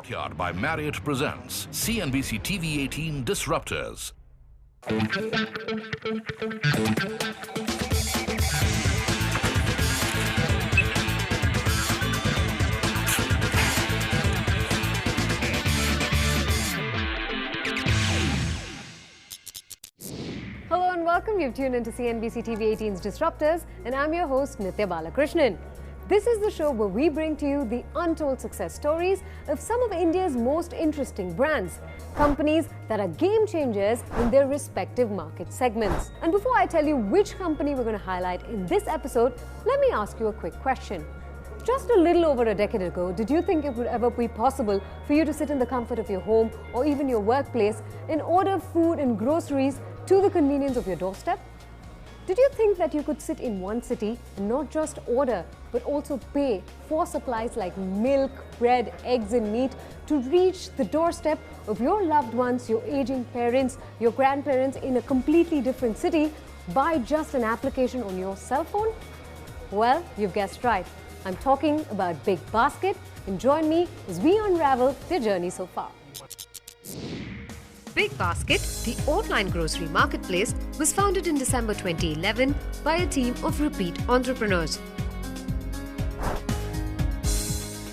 Courtyard by Marriott presents CNBC TV 18 Disruptors. Hello and welcome. You've tuned into CNBC TV 18's Disruptors, and I'm your host Nitya Balakrishnan. This is the show where we bring to you the untold success stories of some of India's most interesting brands, companies that are game changers in their respective market segments. And before I tell you which company we're going to highlight in this episode, let me ask you a quick question. Just a little over a decade ago, did you think it would ever be possible for you to sit in the comfort of your home or even your workplace and order food and groceries to the convenience of your doorstep? Did you think that you could sit in one city and not just order, but also pay for supplies like milk, bread, eggs and meat to reach the doorstep of your loved ones, your aging parents, your grandparents in a completely different city by just an application on your cell phone? Well, you've guessed right. I'm talking about Big Basket, and join me as we unravel their journey so far. Big Basket, the online grocery marketplace, was founded in December 2011 by a team of repeat entrepreneurs.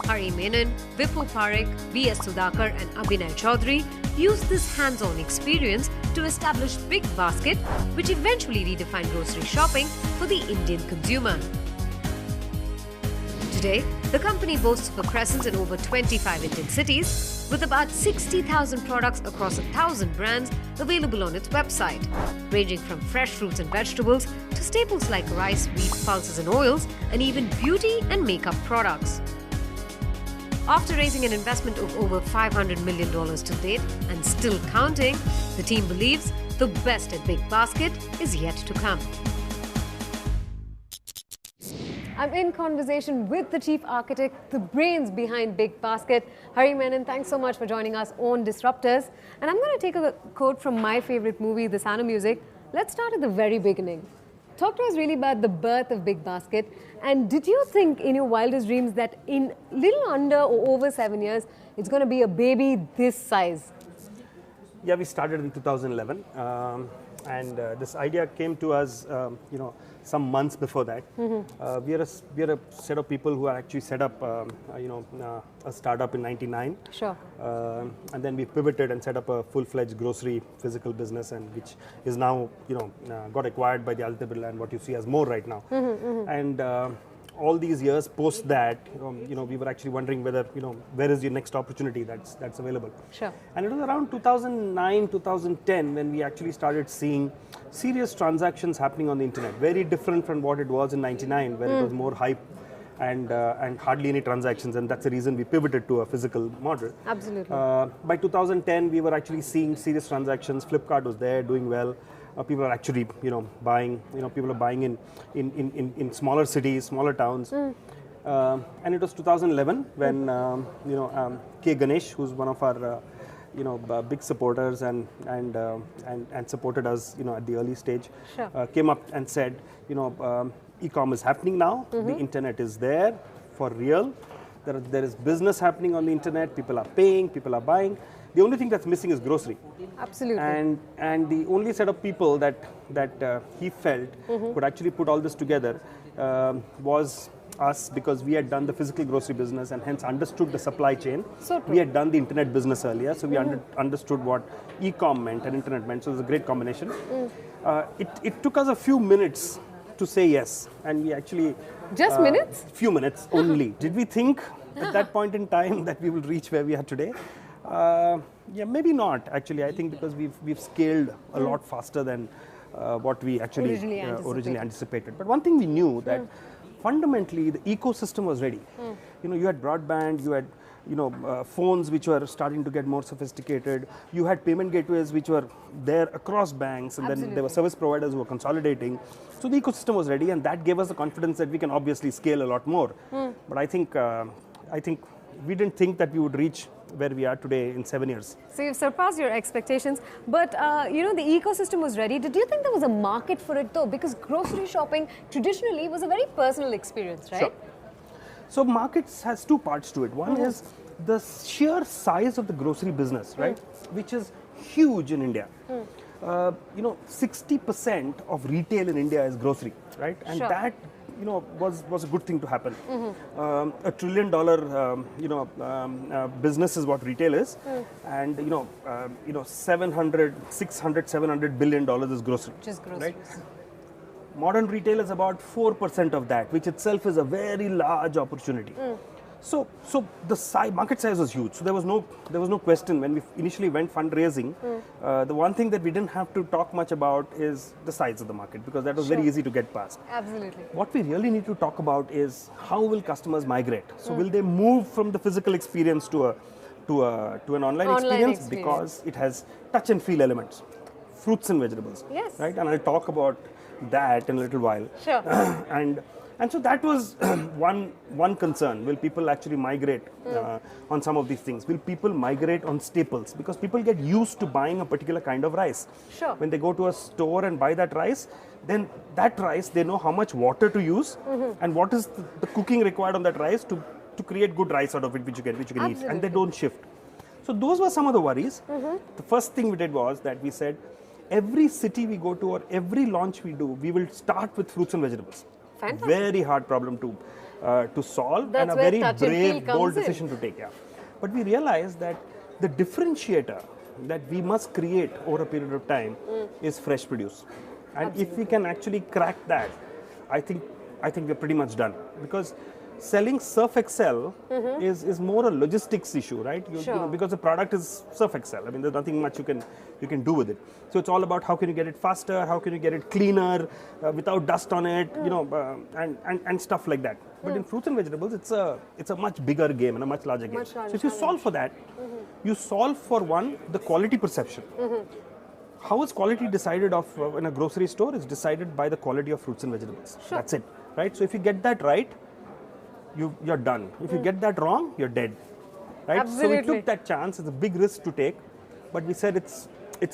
Hari Menon, Vipul Parekh, V.S. Sudhakar and Abhinay Chaudhary used this hands-on experience to establish Big Basket, which eventually redefined grocery shopping for the Indian consumer. Today, the company boasts of a presence in over 25 Indian cities, with about 60,000 products across 1,000 brands available on its website, ranging from fresh fruits and vegetables to staples like rice, wheat, pulses and oils, and even beauty and makeup products. After raising an investment of over $500 million to date and still counting, the team believes the best at Big Basket is yet to come. I'm in conversation with the chief architect, the brains behind Big Basket. Hari Menon, thanks so much for joining us on Disruptors. And I'm going to take a quote from my favorite movie, The Sound of Music. Let's start at the very beginning. Talk to us really about the birth of Big Basket. And did you think in your wildest dreams that in little under or over 7 years, it's going to be a baby this size? Yeah, we started in 2011. And this idea came to us, some months before that. We are a set of people who actually set up, a startup in '99. Sure. And then we pivoted and set up a full-fledged grocery physical business, and which is now, got acquired by the Aditya Birla, and what you see as more right now. And all these years post that, we were actually wondering whether, where is your next opportunity that's available. Sure. And it was around 2009, 2010 when we actually started seeing serious transactions happening on the internet. Very different from what it was in '99, where it was more hype and hardly any transactions. And that's the reason we pivoted to a physical model. Absolutely. By 2010, we were actually seeing serious transactions. Flipkart was there, doing well. People are actually, buying. People are buying in smaller cities, smaller towns. And it was 2011 when, K. Ganesh, who's one of our, big supporters and supported us, at the early stage, Sure. came up and said, e-com is happening now. The internet is there for real. There is business happening on the internet. People are paying. People are buying. The only thing that's missing is grocery. Absolutely. And the only set of people that he felt could actually put all this together was us, because we had done the physical grocery business and hence understood the supply chain. So true. We had done the internet business earlier, so we understood what e-com meant and internet meant. So it was a great combination. It took us a few minutes to say yes, and we actually Just minutes? Few minutes only. Did we think at that point in time that we will reach where we are today? Yeah, maybe not actually. I think because we've scaled a lot faster than what we actually originally anticipated. But one thing we knew that fundamentally the ecosystem was ready. You had broadband, you had phones which were starting to get more sophisticated. You had payment gateways which were there across banks, and then there were service providers who were consolidating. So the ecosystem was ready, and that gave us the confidence that we can obviously scale a lot more. But I think we didn't think that we would reach where we are today in 7 years. So you've surpassed your expectations, but the ecosystem was ready. Did you think there was a market for it though? Because grocery shopping traditionally was a very personal experience, right? Sure. So markets has two parts to it. One is the sheer size of the grocery business, right, which is huge in India. 60% of retail in India is grocery, right? And Sure. that, was a good thing to happen. $1 trillion, business is what retail is, and 700 billion dollars is grocery. Just groceries. Right? Modern retail is about 4% of that, which itself is a very large opportunity. So the market size was huge. So there was no question when we initially went fundraising. The one thing that we didn't have to talk much about is the size of the market, because that was very easy to get past. Absolutely. What we really need to talk about is how will customers migrate? So will they move from the physical experience to an online experience, because it has touch and feel elements, fruits and vegetables. Yes. Right, and I'll talk about that in a little while. Sure. And so that was one concern. Will people actually migrate on some of these things? Will people migrate on staples? Because people get used to buying a particular kind of rice. Sure. When they go to a store and buy that rice, then that rice, they know how much water to use and what is the cooking required on that rice to create good rice out of it, which you can eat, and they don't shift. So those were some of the worries. The first thing we did was that we said, every city we go to or every launch we do, we will start with fruits and vegetables. Fantastic. Very hard problem to solve, That's and a where very touch and feel brave, comes bold in. decision to take. Yeah. But we realized that the differentiator that we must create over a period of time is fresh produce. And if we can actually crack that, I think we're pretty much done. Because selling Surf Excel is more a logistics issue, right? Because the product is Surf Excel. I mean, there's nothing much you can do with it. So it's all about how can you get it faster, how can you get it cleaner, without dust on it, and stuff like that. But in fruits and vegetables, it's a much bigger game and a much larger game. So if you solve for that, you solve for one, the quality perception. How is quality decided in a grocery store? It's decided by the quality of fruits and vegetables. Sure. That's it, right? So if you get that right, you're done. If you get that wrong, you're dead, right? Absolutely. So we took that chance. It's a big risk to take, but we said it's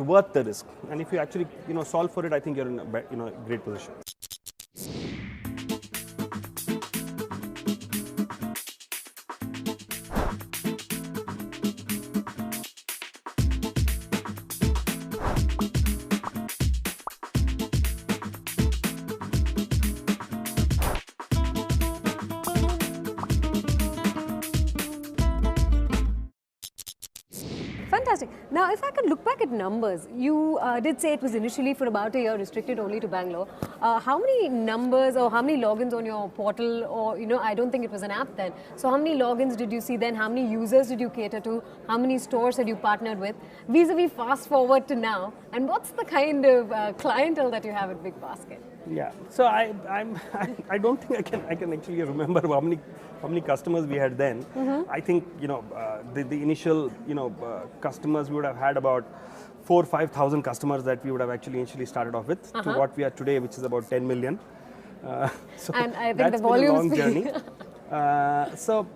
worth the risk. And if you actually solve for it, I think you're in a great position. Fantastic. Now, if I could look back at numbers, you did say it was initially for about a year restricted only to Bangalore. How many numbers or how many logins on your portal, or I don't think it was an app then. So how many logins did you see then? How many users did you cater to? How many stores had you partnered with? Vis-a-vis fast forward to now, and what's the kind of clientele that you have at Big Basket? Yeah. So I don't think I can actually remember how many customers we had then. I think the initial customers, we would have had about 4,000 or 5,000 customers that we would have actually initially started off with to what we are today, which is about 10 million. So and I think that's the been a long volumes journey. So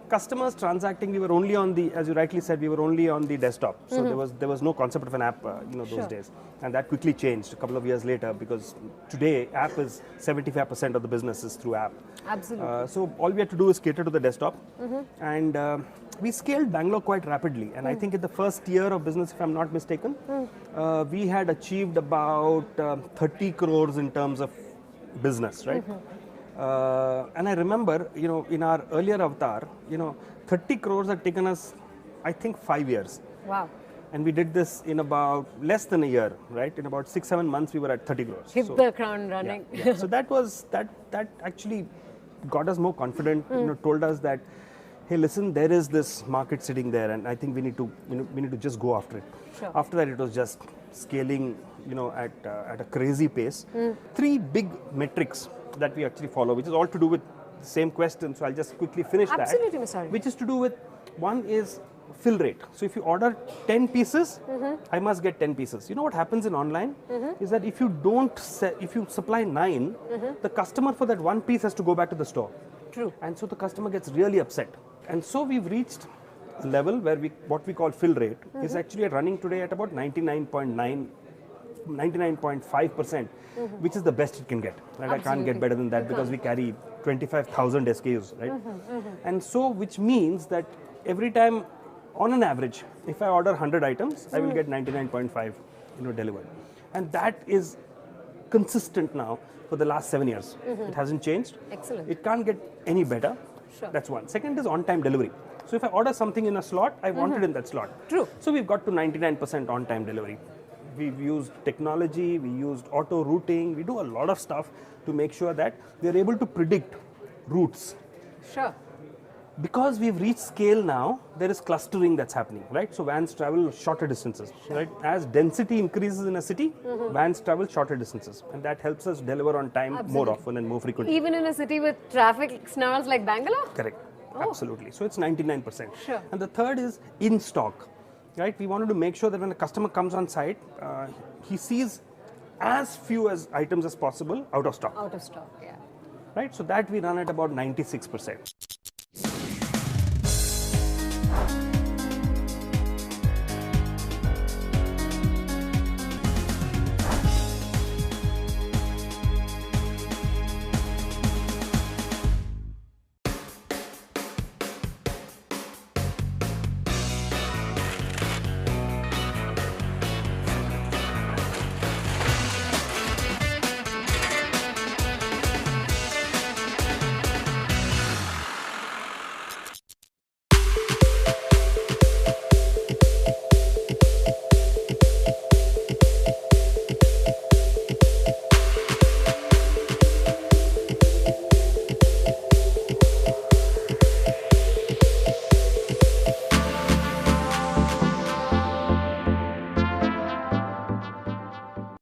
customers transacting, we were only on the, as you rightly said, we were only on the desktop. So there was no concept of an app, those days, and that quickly changed a couple of years later, because today app is 75% of the business is through app. Absolutely. So all we had to do is cater to the desktop, and we scaled Bangalore quite rapidly. And I think in the first year of business, if I'm not mistaken, we had achieved about 30 crores in terms of business, right? And I remember, in our earlier avatar, 30 crores had taken us, I think, 5 years. Wow. And we did this in about less than a year, right? In about 6-7 months, we were at 30 crores. Hit the ground running. Yeah. So that actually got us more confident. Told us that, hey, listen, there is this market sitting there, and I think we need to just go after it. Sure. After that, it was just scaling, at a crazy pace. 3 big metrics that we actually follow, which is all to do with the same question. So I'll just quickly finish Absolutely, that. Mr. Hari. Which is to do with, one is fill rate. So if you order 10 pieces, I must get 10 pieces. You know what happens in online is that if you supply 9, the customer for that 1 piece has to go back to the store. True. And so the customer gets really upset. And so we've reached a level where what we call fill rate is actually running today at about 99.5%, which is the best it can get. Right? I can't get better than that because we carry 25,000 SKUs, right? And so, which means that every time, on an average, if I order 100 items, I will get 99.5 delivered. And that is consistent now for the last 7 years. It hasn't changed. Excellent. It can't get any better. Sure. That's one. Second is on-time delivery. So if I order something in a slot, I want it in that slot. True. So we've got to 99% on-time delivery. We've used technology, we used auto routing, we do a lot of stuff to make sure that we're able to predict routes. Sure. Because we've reached scale now, there is clustering that's happening, right? So vans travel shorter distances, right? As density increases in a city, vans travel shorter distances. And that helps us deliver on time more often and more frequently. Even in a city with traffic snarls like Bangalore? Correct. Absolutely. So it's 99%. Sure. And the third is in stock, right? We wanted to make sure that when a customer comes on site, he sees as few as items as possible out of stock, Out of stock, yeah. right? So that we run at about 96%.